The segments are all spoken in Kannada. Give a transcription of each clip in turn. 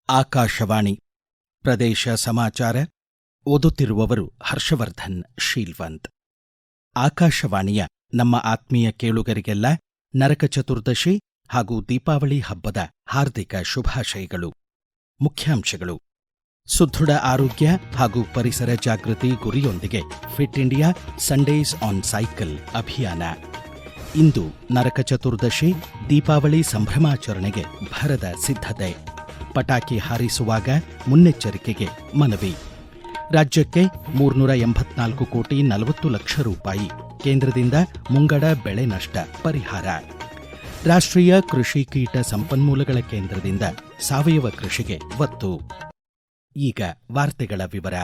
ಆಕಾಶವಾಣಿ ಪ್ರದೇಶ ಸಮಾಚಾರ ಓದುತ್ತಿರುವವರು ಹರ್ಷವರ್ಧನ್ ಶೀಲ್ವಂತ್. ಆಕಾಶವಾಣಿಯ ನಮ್ಮ ಆತ್ಮೀಯ ಕೇಳುಗರಿಗೆಲ್ಲ ನರಕ ಚತುರ್ದಶಿ ಹಾಗೂ ದೀಪಾವಳಿ ಹಬ್ಬದ ಹಾರ್ದಿಕ ಶುಭಾಶಯಗಳು. ಮುಖ್ಯಾಂಶಗಳು: ಸುದೃಢ ಆರೋಗ್ಯ ಹಾಗೂ ಪರಿಸರ ಜಾಗೃತಿ ಗುರಿಯೊಂದಿಗೆ fit India Sundays on cycle ಅಭಿಯಾನ. ಇಂದು ನರಕ ಚತುರ್ದಶಿ, ದೀಪಾವಳಿ ಸಂಭ್ರಮಾಚರಣೆಗೆ ಭರದ ಸಿದ್ಧತೆ. ಪಟಾಕಿ ಹಾರಿಸುವಾಗ ಮುನ್ನೆಚ್ಚರಿಕೆಗೆ ಮನವಿ. ರಾಜ್ಯಕ್ಕೆ 384 ಕೋಟಿ 40 ಲಕ್ಷ ರೂಪಾಯಿ ಕೇಂದ್ರದಿಂದ ಮುಂಗಡ ಬೆಳೆ ನಷ್ಟ ಪರಿಹಾರ. ರಾಷ್ಟ್ರೀಯ ಕೃಷಿ ಕೀಟ ಸಂಪನ್ಮೂಲಗಳ ಕೇಂದ್ರದಿಂದ ಸಾವಯವ ಕೃಷಿಗೆ ಒತ್ತು. ಈಗ ವಾರ್ತೆಗಳ ವಿವರ.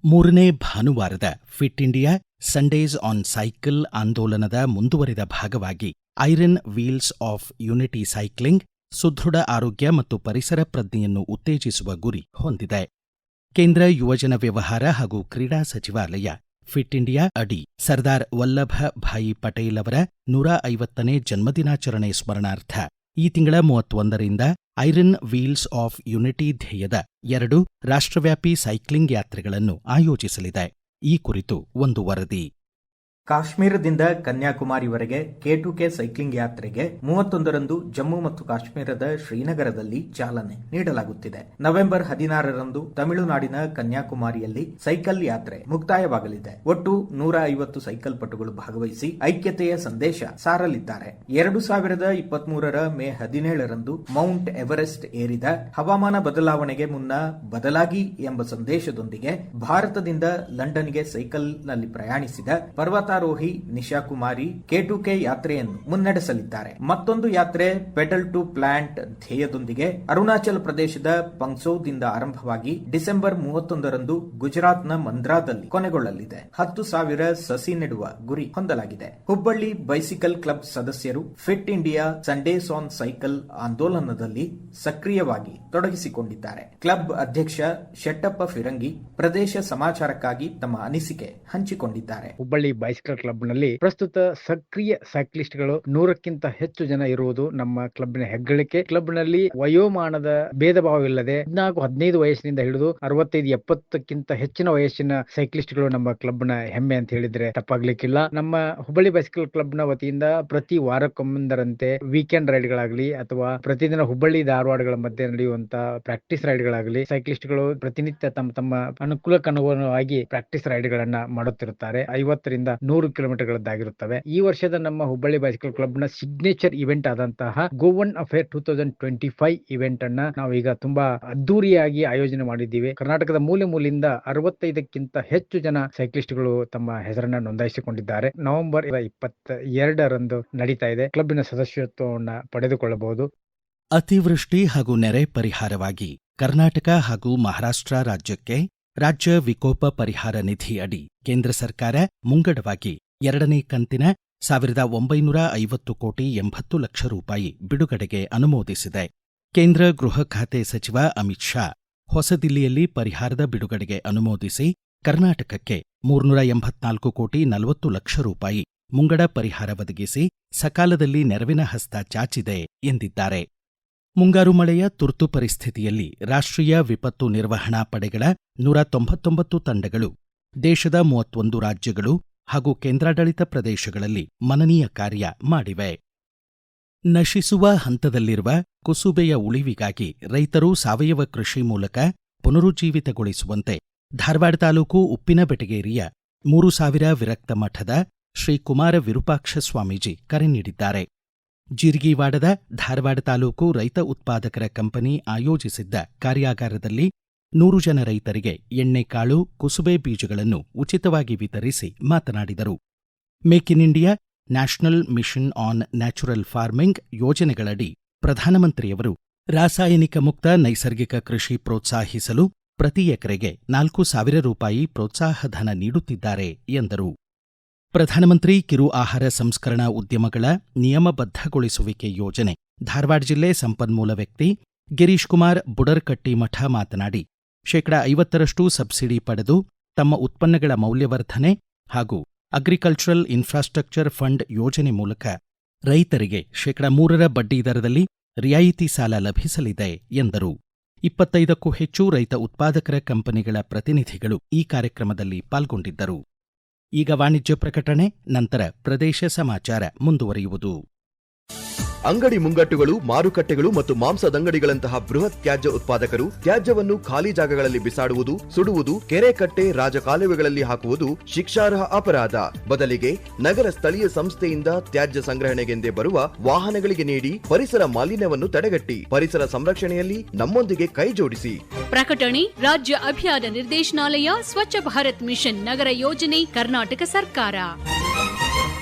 3ನೇ ಭಾನುವಾರದ fit India Sundays on cycle ಆಂದೋಲನದ ಮುಂದುವರಿದ ಭಾಗವಾಗಿ iron wheels of unity cycling ಸುದೃಢ ಆರೋಗ್ಯ ಮತ್ತು ಪರಿಸರ ಪ್ರಜ್ಞೆಯನ್ನು ಉತ್ತೇಜಿಸುವ ಗುರಿ ಹೊಂದಿದೆ. ಕೇಂದ್ರ ಯುವಜನ ವ್ಯವಹಾರ ಹಾಗೂ ಕ್ರೀಡಾ ಸಚಿವಾಲಯ ಫಿಟ್ ಇಂಡಿಯಾ ಅಡಿ ಸರ್ದಾರ್ ವಲ್ಲಭ ಭಾಯಿ ಪಟೇಲ್ ಅವರ 150ನೇ ಜನ್ಮದಿನಾಚರಣೆ ಸ್ಮರಣಾರ್ಥ ಈ ತಿಂಗಳ 31ರಿಂದ ಐರನ್ ವೀಲ್ಸ್ ಆಫ್ ಯುನಿಟಿ ಧ್ಯೇಯದ 2 ರಾಷ್ಟ್ರವ್ಯಾಪಿ ಸೈಕ್ಲಿಂಗ್ ಯಾತ್ರೆಗಳನ್ನು ಆಯೋಜಿಸಲಿದೆ. ಈ ಕುರಿತು ಒಂದು ವರದಿ. ಕಾಶ್ಮೀರದಿಂದ ಕನ್ಯಾಕುಮಾರಿವರೆಗೆ K2K ಸೈಕ್ಲಿಂಗ್ ಯಾತ್ರೆಗೆ 31ರಂದು ಜಮ್ಮು ಮತ್ತು ಕಾಶ್ಮೀರದ ಶ್ರೀನಗರದಲ್ಲಿ ಚಾಲನೆ ನೀಡಲಾಗುತ್ತಿದೆ. ನವೆಂಬರ್ 16ರಂದು ತಮಿಳುನಾಡಿನ ಕನ್ಯಾಕುಮಾರಿಯಲ್ಲಿ ಸೈಕಲ್ ಯಾತ್ರೆ ಮುಕ್ತಾಯವಾಗಲಿದೆ. ಒಟ್ಟು 150 ಸೈಕಲ್ ಪಟುಗಳು ಭಾಗವಹಿಸಿ ಐಕ್ಯತೆಯ ಸಂದೇಶ ಸಾರಲಿದ್ದಾರೆ. 2023ರ ಮೇ 17ರಂದು ಮೌಂಟ್ ಎವರೆಸ್ಟ್ ಏರಿದ ಹವಾಮಾನ ಬದಲಾವಣೆಗೆ ಮುನ್ನ ಬದಲಾಗಿ ಎಂಬ ಸಂದೇಶದೊಂದಿಗೆ ಭಾರತದಿಂದ ಲಂಡನ್ಗೆ ಸೈಕಲ್ನಲ್ಲಿ ಪ್ರಯಾಣಿಸಿದ ಪರ್ವತಾರೋಹಿ ನಿಶಾ ಕುಮಾರಿ K2K ಯಾತ್ರೆಯನ್ನು ಮುನ್ನಡೆಸಲಿದ್ದಾರೆ. ಮತ್ತೊಂದು ಯಾತ್ರೆ ಪೆಡಲ್ ಟು ಪ್ಲಾಂಟ್ ಧ್ಯೇಯದೊಂದಿಗೆ ಅರುಣಾಚಲ ಪ್ರದೇಶದ ಪಂಗ್ಸೌದಿಂದ ಆರಂಭವಾಗಿ ಡಿಸೆಂಬರ್ 31ರಂದು ಗುಜರಾತ್ನ ಮಂದ್ರಾದಲ್ಲಿ ಕೊನೆಗೊಳ್ಳಲಿದೆ. 10,000 ಸಸಿ ನೆಡುವ ಗುರಿ ಹೊಂದಲಾಗಿದೆ. ಹುಬ್ಬಳ್ಳಿ ಬೈಸಿಕಲ್ ಕ್ಲಬ್ ಸದಸ್ಯರು fit India Sundays on cycle ಆಂದೋಲನದಲ್ಲಿ ಸಕ್ರಿಯವಾಗಿ ತೊಡಗಿಸಿಕೊಂಡಿದ್ದಾರೆ. ಕ್ಲಬ್ ಅಧ್ಯಕ್ಷ ಶೆಟ್ಟಪ್ಪ ಫಿರಂಗಿ ಪ್ರದೇಶ ಸಮಾಚಾರಕ್ಕಾಗಿ ತಮ್ಮ ಅನಿಸಿಕೆ ಹಂಚಿಕೊಂಡಿದ್ದಾರೆ. ಹುಬ್ಬಳ್ಳಿ ಬೈಸಿಕಲ್ ಕ್ಲಬ್ ನಲ್ಲಿ ಪ್ರಸ್ತುತ ಸಕ್ರಿಯ ಸೈಕ್ಲಿಸ್ಟ್ಗಳು 100ಕ್ಕಿಂತ ಹೆಚ್ಚು ಜನ ಇರುವುದು ನಮ್ಮ ಕ್ಲಬ್ನ ಹೆಗ್ಗಳಿಕೆ. ಕ್ಲಬ್ ನಲ್ಲಿ ವಯೋಮಾನದ ಭೇದ ಭಾವವಿಲ್ಲದೆ 14-15 ವಯಸ್ಸಿನಿಂದ ಹಿಡಿದು 65-70ಕ್ಕಿಂತ ಹೆಚ್ಚಿನ ವಯಸ್ಸಿನ ಸೈಕ್ಲಿಸ್ಟ್ಗಳು ನಮ್ಮ ಕ್ಲಬ್ನ ಹೆಮ್ಮೆ ಅಂತ ಹೇಳಿದ್ರೆ ತಪ್ಪಾಗ್ಲಿಕ್ಕಿಲ್ಲ. ನಮ್ಮ ಹುಬ್ಬಳ್ಳಿ ಬೈಸಿಕಲ್ ಕ್ಲಬ್ನ ವತಿಯಿಂದ ಪ್ರತಿ ವಾರಕ್ಕೊಮ್ಮೆ ವೀಕೆಂಡ್ ರೈಡ್ಗಳಾಗಲಿ ಅಥವಾ ಪ್ರತಿದಿನ ಹುಬ್ಬಳ್ಳಿ ಧಾರವಾಡಗಳ ಮಧ್ಯೆ ನಡೆಯುವಂತ ಪ್ರಾಕ್ಟೀಸ್ ರೈಡ್ಗಳಾಗಲಿ ಸೈಕ್ಲಿಸ್ಟ್ಗಳು ಪ್ರತಿನಿತ್ಯ ತಮ್ಮ ಅನುಕೂಲಕ್ಕನುಗುಣವಾಗಿ ಪ್ರಾಕ್ಟೀಸ್ ರೈಡ್ಗಳನ್ನ ಮಾಡುತ್ತಿರುತ್ತಾರೆ. 50ರಿಂದ 100 ಕಿಲೋಮೀಟರ್ಗಳದ್ದಾಗಿರುತ್ತವೆ. ಈ ವರ್ಷದ ನಮ್ಮ ಹುಬ್ಬಳ್ಳಿ ಬೈಸಿಕಲ್ ಕ್ಲಬ್ನ ಸಿಗ್ನೇಚರ್ ಇವೆಂಟ್ ಆದಂತಹ ಗೋವನ್ ಅಫೇರ್ 2025 ಇವೆಂಟ್ ಅನ್ನ ನಾವು ಈಗ ತುಂಬಾ ಅದ್ದೂರಿಯಾಗಿ ಆಯೋಜನೆ ಮಾಡಿದ್ದೀವಿ. ಕರ್ನಾಟಕದ ಮೂಲೆ ಮೂಲೆಯಿಂದ 65ಕ್ಕಿಂತ ಹೆಚ್ಚು ಜನ ಸೈಕ್ಲಿಸ್ಟ್ಗಳು ತಮ್ಮ ಹೆಸರನ್ನ ನೋಂದಾಯಿಸಿಕೊಂಡಿದ್ದಾರೆ. ನವೆಂಬರ್ 22ರಂದು ನಡೀತಾ ಇದೆ. ಕ್ಲಬ್ನ ಸದಸ್ಯತ್ವವನ್ನು ಪಡೆದುಕೊಳ್ಳಬಹುದು. ಅತಿವೃಷ್ಟಿ ಹಾಗೂ ನೆರೆ ಪರಿಹಾರವಾಗಿ ಕರ್ನಾಟಕ ಹಾಗೂ ಮಹಾರಾಷ್ಟ್ರ ರಾಜ್ಯಕ್ಕೆ ರಾಜ್ಯ ವಿಕೋಪ ಪರಿಹಾರ ನಿಧಿ ಅಡಿ ಕೇಂದ್ರ ಸರ್ಕಾರ ಮುಂಗಡವಾಗಿ 2ನೇ ಕಂತಿನ 1,950 ಕೋಟಿ 80 ಲಕ್ಷ ರೂಪಾಯಿ ಬಿಡುಗಡೆಗೆ ಅನುಮೋದಿಸಿದೆ. ಕೇಂದ್ರ ಗೃಹ ಖಾತೆ ಸಚಿವ ಅಮಿತ್ ಶಾ ಹೊಸದಿಲ್ಲಿಯಲ್ಲಿ ಪರಿಹಾರದ ಬಿಡುಗಡೆಗೆ ಅನುಮೋದಿಸಿ ಕರ್ನಾಟಕಕ್ಕೆ 384 ಕೋಟಿ 40 ಲಕ್ಷ ರೂಪಾಯಿ ಮುಂಗಡ ಪರಿಹಾರ ಒದಗಿಸಿ ಸಕಾಲದಲ್ಲಿ ನೆರವಿನ ಹಸ್ತ ಚಾಚಿದೆ ಎಂದಿದ್ದಾರೆ. ಮುಂಗಾರು ಮಳೆಯ ತುರ್ತು ಪರಿಸ್ಥಿತಿಯಲ್ಲಿ ರಾಷ್ಟ್ರೀಯ ವಿಪತ್ತು ನಿರ್ವಹಣಾ ಪಡೆಗಳ 199 ತಂಡಗಳು ದೇಶದ 31 ರಾಜ್ಯಗಳು ಹಾಗೂ ಕೇಂದ್ರಾಡಳಿತ ಪ್ರದೇಶಗಳಲ್ಲಿ ಮನನೀಯ ಕಾರ್ಯ ಮಾಡಿವೆ. ನಶಿಸುವ ಹಂತದಲ್ಲಿರುವ ಕುಸುಬೆಯ ಉಳಿವಿಗಾಗಿ ರೈತರು ಸಾವಯವ ಕೃಷಿ ಮೂಲಕ ಪುನರುಜ್ಜೀವಿತಗೊಳಿಸುವಂತೆ ಧಾರವಾಡ ತಾಲೂಕು ಉಪ್ಪಿನಬೆಟಗೇರಿಯ 3000 ವಿರಕ್ತ ಮಠದ ಶ್ರೀ ಕುಮಾರ ವಿರೂಪಾಕ್ಷ ಸ್ವಾಮೀಜಿ ಕರೆ ನೀಡಿದ್ದಾರೆ. ಜೀರ್ಗಿವಾಡದ ಧಾರವಾಡ ತಾಲೂಕು ರೈತ ಉತ್ಪಾದಕರ ಕಂಪನಿ ಆಯೋಜಿಸಿದ್ದ ಕಾರ್ಯಾಗಾರದಲ್ಲಿ 100 ಜನ ರೈತರಿಗೆ ಎಣ್ಣೆಕಾಳು, ಕುಸುಬೆ ಬೀಜಗಳನ್ನು ಉಚಿತವಾಗಿ ವಿತರಿಸಿ ಮಾತನಾಡಿದರು. Make in India, National Mission on Natural Farming ಯೋಜನೆಗಳಡಿ ಪ್ರಧಾನಮಂತ್ರಿಯವರು ರಾಸಾಯನಿಕ ಮುಕ್ತ ನೈಸರ್ಗಿಕ ಕೃಷಿ ಪ್ರೋತ್ಸಾಹಿಸಲು ಪ್ರತಿ ಎಕರೆಗೆ 4,000 ರೂಪಾಯಿ ಪ್ರೋತ್ಸಾಹಧನ ನೀಡುತ್ತಿದ್ದಾರೆ ಎಂದರು. ಪ್ರಧಾನಮಂತ್ರಿ ಕಿರು ಆಹಾರ ಸಂಸ್ಕರಣಾ ಉದ್ಯಮಗಳ ನಿಯಮಬದ್ಧಗೊಳಿಸುವಿಕೆ ಯೋಜನೆ ಧಾರವಾಡ ಜಿಲ್ಲೆ ಸಂಪನ್ಮೂಲ ವ್ಯಕ್ತಿ ಗಿರೀಶ್ ಕುಮಾರ್ ಬುಡರ್ಕಟ್ಟಿಮಠ ಮಾತನಾಡಿ, 50% ಸಬ್ಸಿಡಿ ಪಡೆದು ತಮ್ಮ ಉತ್ಪನ್ನಗಳ ಮೌಲ್ಯವರ್ಧನೆ ಹಾಗೂ ಅಗ್ರಿಕಲ್ಚರಲ್ ಇನ್ಫ್ರಾಸ್ಟ್ರಕ್ಚರ್ ಫಂಡ್ ಯೋಜನೆ ಮೂಲಕ ರೈತರಿಗೆ 3% ಬಡ್ಡಿ ದರದಲ್ಲಿ ರಿಯಾಯಿತಿ ಸಾಲ ಲಭಿಸಲಿದೆ ಎಂದರು. 25ಕ್ಕೂ ಹೆಚ್ಚು ರೈತ ಉತ್ಪಾದಕರ ಕಂಪನಿಗಳ ಪ್ರತಿನಿಧಿಗಳು ಈ ಕಾರ್ಯಕ್ರಮದಲ್ಲಿ ಪಾಲ್ಗೊಂಡಿದ್ದರು. ಈಗ ವಾಣಿಜ್ಯ ಪ್ರಕಟಣೆ, ನಂತರ ಪ್ರದೇಶ ಸಮಾಚಾರ ಮುಂದುವರಿಯುವುದು. ಅಂಗಡಿ ಮುಂಗಟ್ಟುಗಳು, ಮಾರುಕಟ್ಟೆಗಳು ಮತ್ತು ಮಾಂಸದಂಗಡಿಗಳಂತಹ ಬೃಹತ್ ತ್ಯಾಜ್ಯ ಉತ್ಪಾದಕರು ತ್ಯಾಜ್ಯವನ್ನು ಖಾಲಿ ಜಾಗಗಳಲ್ಲಿ ಬಿಸಾಡುವುದು, ಸುಡುವುದು, ಕೆರೆ ಕಟ್ಟೆ, ರಾಜಕಾಲುವೆಗಳಲ್ಲಿ ಹಾಕುವುದು ಶಿಕ್ಷಾರ್ಹ ಅಪರಾಧ. ಬದಲಿಗೆ ನಗರ ಸ್ಥಳೀಯ ಸಂಸ್ಥೆಯಿಂದ ತ್ಯಾಜ್ಯ ಸಂಗ್ರಹಣೆಗೆಂದೇ ಬರುವ ವಾಹನಗಳಿಗೆ ನೀಡಿ ಪರಿಸರ ಮಾಲಿನ್ಯವನ್ನು ತಡೆಗಟ್ಟಿ ಪರಿಸರ ಸಂರಕ್ಷಣೆಯಲ್ಲಿ ನಮ್ಮೊಂದಿಗೆ ಕೈ ಜೋಡಿಸಿ. ಪ್ರಕಟಣೆ ರಾಜ್ಯ ಅಭಿಯಾನ ನಿರ್ದೇಶನಾಲಯ, ಸ್ವಚ್ಛ ಭಾರತ್ ಮಿಷನ್ ನಗರ ಯೋಜನೆ, ಕರ್ನಾಟಕ ಸರ್ಕಾರ.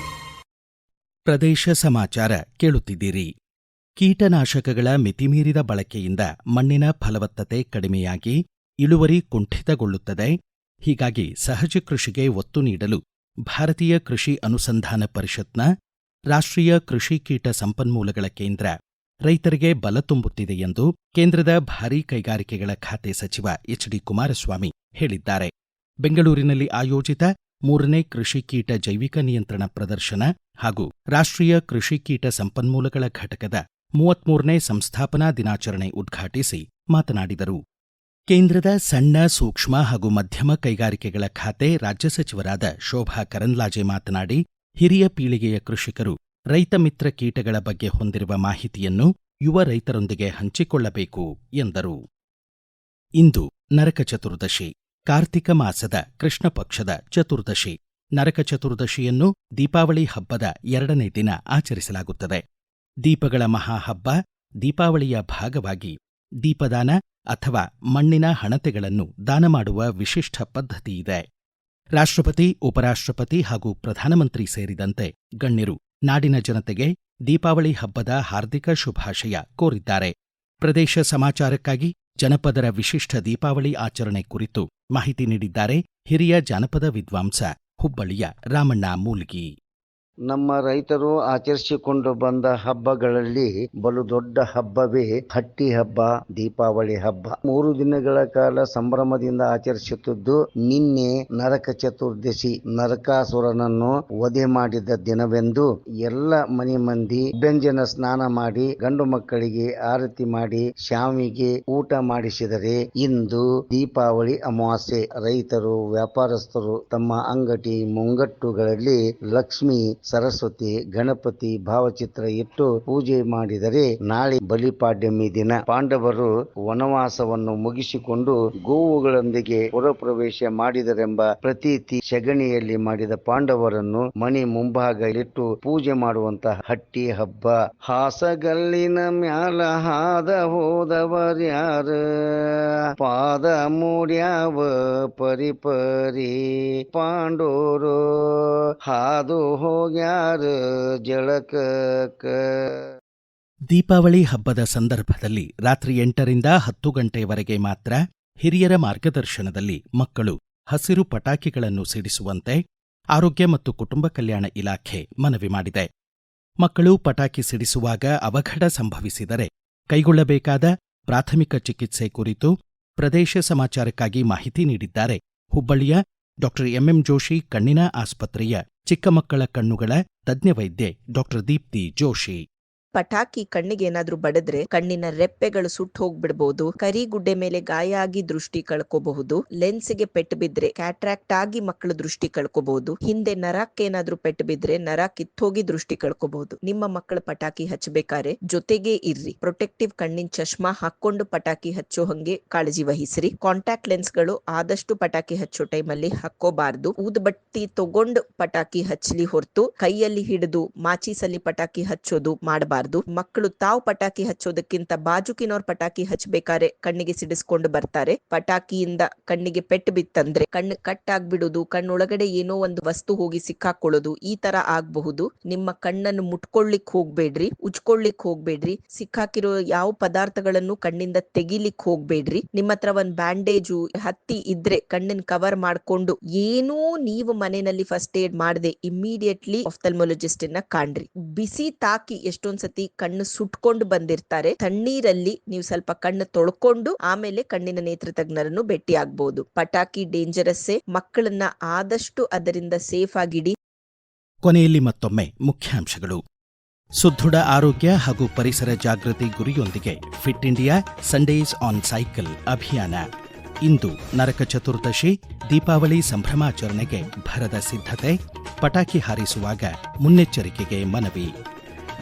ಪ್ರದೇಶ ಸಮಾಚಾರ ಕೇಳುತ್ತಿದ್ದೀರಿ. ಕೀಟನಾಶಕಗಳ ಮಿತಿಮೀರಿದ ಬಳಕೆಯಿಂದ ಮಣ್ಣಿನ ಫಲವತ್ತತೆ ಕಡಿಮೆಯಾಗಿ ಇಳುವರಿ ಕುಂಠಿತಗೊಳ್ಳುತ್ತದೆ. ಹೀಗಾಗಿ ಸಹಜ ಕೃಷಿಗೆ ಒತ್ತು ನೀಡಲು ಭಾರತೀಯ ಕೃಷಿ ಅನುಸಂಧಾನ ಪರಿಷತ್ನ ರಾಷ್ಟ್ರೀಯ ಕೃಷಿ ಕೀಟ ಸಂಪನ್ಮೂಲಗಳ ಕೇಂದ್ರ ರೈತರಿಗೆ ಬಲ ತುಂಬುತ್ತಿದೆ ಎಂದು ಕೇಂದ್ರದ ಭಾರೀ ಕೈಗಾರಿಕೆಗಳ ಖಾತೆ ಸಚಿವ ಎಚ್.ಡಿ. ಕುಮಾರಸ್ವಾಮಿ ಹೇಳಿದ್ದಾರೆ. ಬೆಂಗಳೂರಿನಲ್ಲಿ ಆಯೋಜಿತ 3ನೇ ಕೃಷಿ ಕೀಟ ಜೈವಿಕ ನಿಯಂತ್ರಣ ಪ್ರದರ್ಶನ ಹಾಗೂ ರಾಷ್ಟ್ರೀಯ ಕೃಷಿ ಕೀಟ ಸಂಪನ್ಮೂಲಗಳ ಘಟಕದ 33ನೇ ಸಂಸ್ಥಾಪನಾ ದಿನಾಚರಣೆ ಉದ್ಘಾಟಿಸಿ ಮಾತನಾಡಿದರು. ಕೇಂದ್ರದ ಸಣ್ಣ, ಸೂಕ್ಷ್ಮ ಹಾಗೂ ಮಧ್ಯಮ ಕೈಗಾರಿಕೆಗಳ ಖಾತೆ ರಾಜ್ಯ ಸಚಿವರಾದ ಶೋಭಾ ಕರಂದ್ಲಾಜೆ ಮಾತನಾಡಿ, ಹಿರಿಯ ಪೀಳಿಗೆಯ ಕೃಷಿಕರು ರೈತ ಮಿತ್ರ ಕೀಟಗಳ ಬಗ್ಗೆ ಹೊಂದಿರುವ ಮಾಹಿತಿಯನ್ನು ಯುವ ರೈತರೊಂದಿಗೆ ಹಂಚಿಕೊಳ್ಳಬೇಕು ಎಂದರು. ಇಂದು ನರಕ ಚತುರ್ದಶಿ, ಕಾರ್ತಿಕ ಮಾಸದ ಕೃಷ್ಣ ಪಕ್ಷದ ಚತುರ್ದಶಿ. ನರಕ ಚತುರ್ದಶಿಯನ್ನು ದೀಪಾವಳಿ ಹಬ್ಬದ 2ನೇ ದಿನ ಆಚರಿಸಲಾಗುತ್ತದೆ. ದೀಪಗಳ ಮಹಾಹಬ್ಬ ದೀಪಾವಳಿಯ ಭಾಗವಾಗಿ ದೀಪದಾನ ಅಥವಾ ಮಣ್ಣಿನ ಹಣತೆಗಳನ್ನು ದಾನ ಮಾಡುವ ವಿಶಿಷ್ಟ ಪದ್ಧತಿಯಿದೆ. ರಾಷ್ಟ್ರಪತಿ, ಉಪರಾಷ್ಟ್ರಪತಿ ಹಾಗೂ ಪ್ರಧಾನಮಂತ್ರಿ ಸೇರಿದಂತೆ ಗಣ್ಯರು ನಾಡಿನ ಜನತೆಗೆ ದೀಪಾವಳಿ ಹಬ್ಬದ ಹಾರ್ದಿಕ ಶುಭಾಶಯ ಕೋರಿದ್ದಾರೆ. ಪ್ರದೇಶ ಸಮಾಚಾರಕ್ಕಾಗಿ ಜನಪದರ ವಿಶಿಷ್ಟ ದೀಪಾವಳಿ ಆಚರಣೆ ಕುರಿತು ಮಾಹಿತಿ ನೀಡಿದ್ದಾರೆ ಹಿರಿಯ ಜಾನಪದ ವಿದ್ವಾಂಸ ಹುಬ್ಬಳ್ಳಿಯ ರಾಮಣ್ಣ ಮೂಲ್ಗಿ. ನಮ್ಮ ರೈತರು ಆಚರಿಸಿಕೊಂಡು ಬಂದ ಹಬ್ಬಗಳಲ್ಲಿ ಬಲು ದೊಡ್ಡ ಹಬ್ಬವೇ ಹಟ್ಟಿ ಹಬ್ಬ, ದೀಪಾವಳಿ ಹಬ್ಬ. 3 ದಿನಗಳ ಕಾಲ ಸಂಭ್ರಮದಿಂದ ಆಚರಿಸುತ್ತಿದ್ದು, ನಿನ್ನೆ ನರಕ ಚತುರ್ದಶಿ, ನರಕಾಸುರನನ್ನು ವಧೆ ಮಾಡಿದ ದಿನವೆಂದು ಎಲ್ಲ ಮನೆ ಮಂದಿ ವ್ಯಂಜನ ಸ್ನಾನ ಮಾಡಿ ಗಂಡು ಮಕ್ಕಳಿಗೆ ಆರತಿ ಮಾಡಿ ಶಾಮಿಗೆ ಊಟ ಮಾಡಿಸಿದರೆ ಇಂದು ದೀಪಾವಳಿ ಅಮಾವಾಸ್ಯೆ. ರೈತರು, ವ್ಯಾಪಾರಸ್ಥರು ತಮ್ಮ ಅಂಗಡಿ ಮುಂಗಟ್ಟುಗಳಲ್ಲಿ ಲಕ್ಷ್ಮಿ, ಸರಸ್ವತಿ, ಗಣಪತಿ ಭಾವಚಿತ್ರ ಇಟ್ಟು ಪೂಜೆ ಮಾಡಿದರೆ ನಾಳೆ ಬಲಿಪಾಡ್ಯಮಿ ದಿನ. ಪಾಂಡವರು ವನವಾಸವನ್ನು ಮುಗಿಸಿಕೊಂಡು ಗೋವುಗಳೊಂದಿಗೆ ಪುರಪ್ರವೇಶ ಮಾಡಿದರೆಂಬ ಪ್ರತೀತಿ. ಸೆಗಣಿಯಲ್ಲಿ ಮಾಡಿದ ಪಾಂಡವರನ್ನು ಮನೆ ಮುಂಭಾಗ ಇಟ್ಟು ಪೂಜೆ ಮಾಡುವಂತಹ ಹಟ್ಟಿ ಹಬ್ಬ. ಹಾಸಗಲ್ಲಿನ ಮ್ಯಾಲ ಹಾದ ಹೋದವರ್ಯಾರ, ಪಾದ ಮೂಡ್ಯಾವ ಪರಿಪರಿ, ಪಾಂಡೋರು ಹಾದು ಹೋಗ್ಯಾರ ಜಳಕಕ್ಕ. ದೀಪಾವಳಿ ಹಬ್ಬದ ಸಂದರ್ಭದಲ್ಲಿ ರಾತ್ರಿ 8ರಿಂದ 10 ಗಂಟೆಯವರೆಗೆ ಮಾತ್ರ ಹಿರಿಯರ ಮಾರ್ಗದರ್ಶನದಲ್ಲಿ ಮಕ್ಕಳು ಹಸಿರು ಪಟಾಕಿಗಳನ್ನು ಸಿಡಿಸುವಂತೆ ಆರೋಗ್ಯ ಮತ್ತು ಕುಟುಂಬ ಕಲ್ಯಾಣ ಇಲಾಖೆ ಮನವಿ ಮಾಡಿದೆ. ಮಕ್ಕಳು ಪಟಾಕಿ ಸಿಡಿಸುವಾಗ ಅವಘಡ ಸಂಭವಿಸಿದರೆ ಕೈಗೊಳ್ಳಬೇಕಾದ ಪ್ರಾಥಮಿಕ ಚಿಕಿತ್ಸೆ ಕುರಿತು ಪ್ರದೇಶ ಸಮಾಚಾರಕ್ಕಾಗಿ ಮಾಹಿತಿ ನೀಡಿದ್ದಾರೆ ಹುಬ್ಬಳ್ಳಿಯ ಡಾ ಎಂಎಂ ಜೋಶಿ ಕಣ್ಣಿನ ಆಸ್ಪತ್ರೆಯ ಚಿಕ್ಕ ಮಕ್ಕಳ ಕಣ್ಣುಗಳ ತಜ್ಞ ವೈದ್ಯೆ ಡಾ ದೀಪ್ತಿ ಜೋಶಿ. ಪಟಾಕಿ ಕಣ್ಣಿಗೆ ಏನಾದ್ರೂ ಬಡಿದ್ರೆ ಕಣ್ಣಿನ ರೆಪ್ಪೆಗಳು ಸುಟ್ಟು ಹೋಗ್ಬಿಡ್ಬಹುದು, ಕರಿಗುಡ್ಡೆ ಮೇಲೆ ಗಾಯ ಆಗಿ ದೃಷ್ಟಿ ಕಳ್ಕೋಬಹುದು, ಲೆನ್ಸ್ಗೆ ಪೆಟ್ಟು ಬಿದ್ರೆ ಕ್ಯಾಟ್ರಾಕ್ಟ್ ಆಗಿ ಮಕ್ಕಳು ದೃಷ್ಟಿ ಕಳ್ಕೋಬಹುದು, ಹಿಂದೆ ನರಕ್ಕೆ ಏನಾದ್ರೂ ಪೆಟ್ಟು ಬಿದ್ರೆ ನರ ಕಿತ್ತೋಗಿ ದೃಷ್ಟಿ ಕಳ್ಕೋಬಹುದು. ನಿಮ್ಮ ಮಕ್ಕಳು ಪಟಾಕಿ ಹಚ್ಚಬೇಕಾದ್ರೆ ಜೊತೆಗೆ ಇರ್ರಿ. ಪ್ರೊಟೆಕ್ಟಿವ್ ಕಣ್ಣಿನ ಚಶ್ಮಾ ಹಾಕೊಂಡು ಪಟಾಕಿ ಹಚ್ಚೋ ಹಂಗೆ ಕಾಳಜಿ ವಹಿಸ್ರಿ. ಕಾಂಟ್ಯಾಕ್ಟ್ ಲೆನ್ಸ್ ಗಳು ಆದಷ್ಟು ಪಟಾಕಿ ಹಚ್ಚೋ ಟೈಮಲ್ಲಿ ಹಾಕೋಬಾರ್ದು. ಊದ್ಬತ್ತಿ ತಗೊಂಡು ಪಟಾಕಿ ಹಚ್ಚಲಿ ಹೊರತು ಕೈಯಲ್ಲಿ ಹಿಡಿದು ಮಾಚಿಸಲ್ಲಿ ಪಟಾಕಿ ಹಚ್ಚೋದು ಮಾಡಬಾರ್ದು. ಮಕ್ಕಳು ತಾವು ಪಟಾಕಿ ಹಚ್ಚೋದಕ್ಕಿಂತ ಬಾಜುಕಿನವ್ರ ಪಟಾಕಿ ಹಚ್ಚಬೇಕಾದ್ರೆ ಕಣ್ಣಿಗೆ ಸಿಡಿಸ್ಕೊಂಡು ಬರ್ತಾರೆ. ಪಟಾಕಿಯಿಂದ ಕಣ್ಣಿಗೆ ಪೆಟ್ಟು ಬಿತ್ತಂದ್ರೆ ಕಣ್ಣು ಕಟ್ ಆಗ್ಬಿಡುದು, ಕಣ್ಣೊಳಗಡೆ ಏನೋ ಒಂದು ವಸ್ತು ಹೋಗಿ ಸಿಕ್ಕಾಕೊಳ್ಳೋದು, ಈ ತರ ಆಗಬಹುದು. ನಿಮ್ಮ ಕಣ್ಣನ್ನು ಮುಟ್ಕೊಳ್ಳಿಕ್ ಹೋಗ್ಬೇಡ್ರಿ, ಉಜ್ಕೊಳ್ಳಿಕ್ ಹೋಗ್ಬೇಡ್ರಿ. ಸಿಕ್ಕಾಕಿರೋ ಯಾವ ಪದಾರ್ಥಗಳನ್ನು ಕಣ್ಣಿಂದ ತೆಗಿಲಿಕ್ ಹೋಗ್ಬೇಡ್ರಿ. ನಿಮ್ಮ ಹತ್ರ ಒಂದ್ ಬ್ಯಾಂಡೇಜು ಹತ್ತಿ ಇದ್ರೆ ಕಣ್ಣಿನ ಕವರ್ ಮಾಡ್ಕೊಂಡು ಏನೂ ನೀವು ಮನೆಯಲ್ಲಿ ಫಸ್ಟ್ ಏಡ್ ಮಾಡದೆ ಇಮಿಡಿಯೇಟ್ಲಿ ಆಫ್ಥಲ್ಮಾಲಜಿಸ್ಟ್ ಕಾಣ್ರಿ. ಬಿಸಿ ತಾಕಿ ಎಷ್ಟೊಂದ್ಸತಿ ಸತಿ ಕಣ್ಣು ಸುಟ್ಕೊಂಡು ಬಂದಿರ್ತಾರೆ. ತಣ್ಣೀರಲ್ಲಿ ನೀವು ಸ್ವಲ್ಪ ಕಣ್ಣು ತೊಳ್ಕೊಂಡು ಆಮೇಲೆ ಕಣ್ಣಿನ ನೇತ್ರ ತಜ್ಞರನ್ನು ಭೇಟಿ ಆಗ್ಬಹುದು. ಪಟಾಕಿ ಡೇಂಜರಸ್ಸೇ, ಮಕ್ಕಳನ್ನ ಆದಷ್ಟು ಅದರಿಂದ ಸೇಫ್ ಆಗಿಡಿ. ಕೊನೆಯಲ್ಲಿ ಮತ್ತೊಮ್ಮೆ ಮುಖ್ಯಾಂಶಗಳು. ಸುದೃಢ ಆರೋಗ್ಯ ಹಾಗೂ ಪರಿಸರ ಜಾಗೃತಿ ಗುರಿಯೊಂದಿಗೆ fit India Sundays on cycle ಅಭಿಯಾನ. ಇಂದು ನರಕ ಚತುರ್ದಶಿ, ದೀಪಾವಳಿ ಸಂಭ್ರಮಾಚರಣೆಗೆ ಭರದ ಸಿದ್ಧತೆ. ಪಟಾಕಿ ಹಾರಿಸುವಾಗ ಮುನ್ನೆಚ್ಚರಿಕೆಗೆ ಮನವಿ.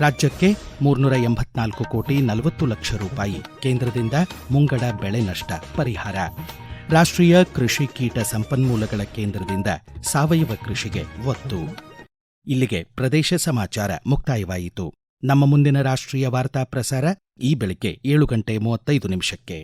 ರಾಜ್ಯಕ್ಕೆ 384 ಕೋಟಿ 40 ಲಕ್ಷ ರೂಪಾಯಿ ಕೇಂದ್ರದಿಂದ ಮುಂಗಡ ಬೆಳೆ ನಷ್ಟ ಪರಿಹಾರ. ರಾಷ್ಟ್ರೀಯ ಕೃಷಿ ಕೀಟ ಸಂಪನ್ಮೂಲಗಳ ಕೇಂದ್ರದಿಂದ ಸಾವಯವ ಕೃಷಿಗೆ ಒತ್ತು. ಇಲ್ಲಿಗೆ ಪ್ರದೇಶ ಸಮಾಚಾರ ಮುಕ್ತಾಯವಾಯಿತು. ನಮ್ಮ ಮುಂದಿನ ರಾಷ್ಟ್ರೀಯ ವಾರ್ತಾ ಪ್ರಸಾರ ಈ ಬೆಳಿಗ್ಗೆ 7:35